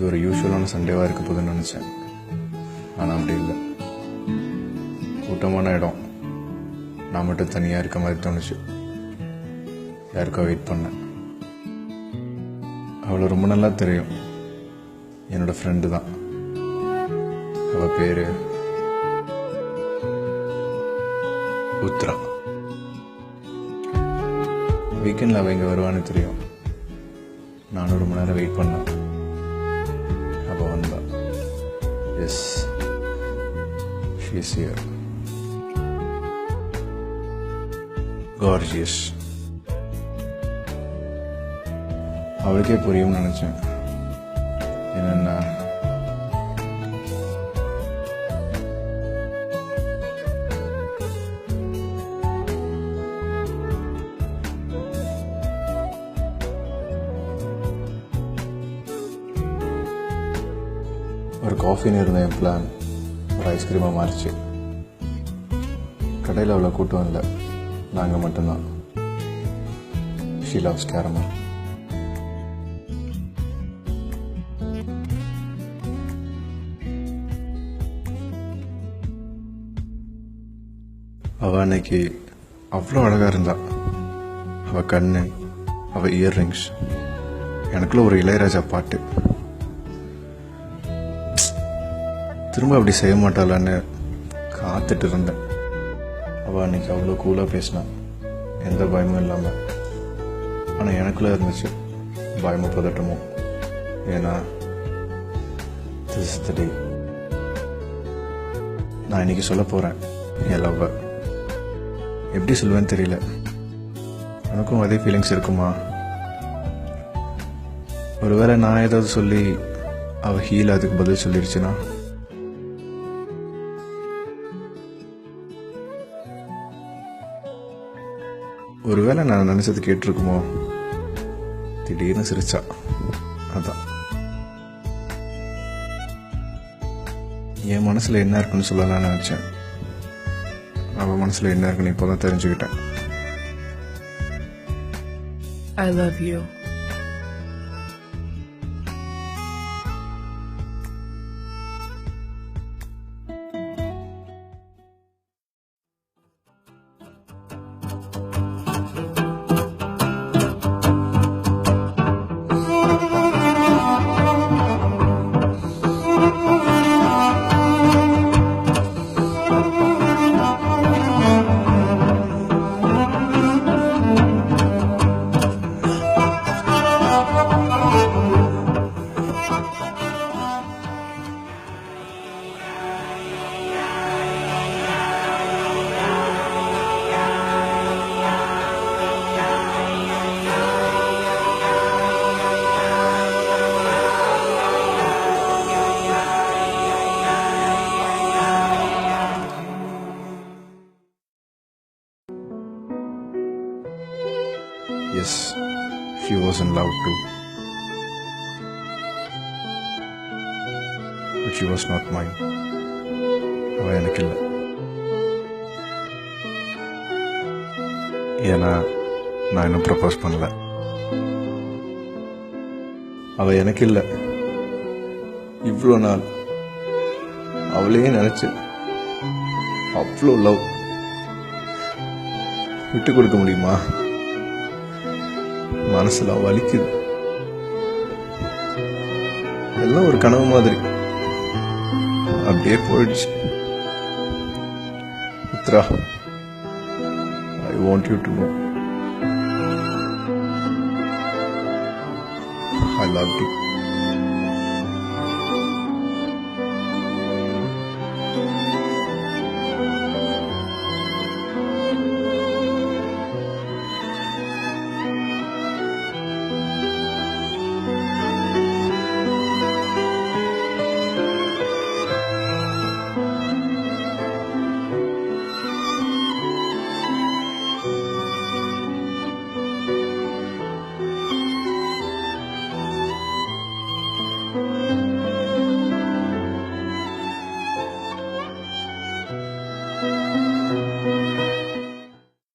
ஒரு யூஸ்வலான சண்டேவாக இருக்க போதுன்னு நினச்சேன். ஆனால் அப்படி இல்லை. கூட்டமான இடம், நான் மட்டும் தனியாக இருக்க மாதிரி தோணுச்சு. யாருக்கோ வெயிட் பண்ணேன். அவளை ரொம்ப நல்லா தெரியும். என்னோடய ஃப்ரெண்டு தான். அவள் பேர் உத்ரா. வீக்கெண்டில் அவள் இங்கே வருவான்னு தெரியும். நானும் ரொம்ப நேரம் வெயிட் பண்ணேன். அப்போ வந்தா. Yes, she is here. Gorgeous. அவளுக்கே புரியும்னு நினச்சேன். என்னென்னா, ஒரு காஃபின்னு இருந்த என் பிளான் ஒரு ஐஸ்கிரீமாக மாறிச்சு. கடையில் அவ்வளோ கூட்டம் இல்லை, நாங்கள் மட்டும்தான். She loves caramel. அவள் அன்னைக்கு அவ்வளோ அழகாக இருந்தா. அவள் கண்ணு, அவள் இயர்ரிங்ஸ், எனக்குள்ள ஒரு இளையராஜா பாட்டு. திரும்ப அப்படி செய்ய மாட்டாளான்னு காத்துட்டு இருந்தேன். அவள் அன்னைக்கு அவ்வளோ கூலாக பேசினான், எந்த பயமும் இல்லாமல். ஆனால் எனக்குள்ளே இருந்துச்சு பயமும் பதட்டமும். ஏன்னா this is the day. நான் இன்னைக்கு சொல்ல போகிறேன் என் லவ்வை. எப்படி சொல்லுவேன்னு தெரியல. எனக்கும் அதே ஃபீலிங்ஸ் இருக்குமா? ஒருவேளை நான் ஏதாவது சொல்லி அவள் ஹீல் அதுக்கு பதில் சொல்லிடுச்சுன்னா? ஒருவேளை நான் நினச்சது கேட்டிருக்குமோ? திடீர்னு சிரிச்சா. அதான் என் மனசில் என்ன இருக்குன்னு சொல்லலாம்னு நினச்சேன். அவள் மனசில் என்ன இருக்குன்னு இப்போ தான் தெரிஞ்சுக்கிட்டேன். I love you. Yes, she was in love too. But she was not mine. அவள் எனக்கு இல்லை. ஏன்னா நான் இன்னும் ப்ரப்போஸ் பண்ணல. அவள் எனக்கு இல்லை. இவ்வளோ நாள் அவளையே நினைச்சு அவ்வளோ லவ் விட்டு கொடுக்க முடியுமா? மனசுல வலிக்குது. எல்லாம் ஒரு கனவு மாதிரி அப்படியே போயிடுச்சு. Uthra, I want you to know I loved you.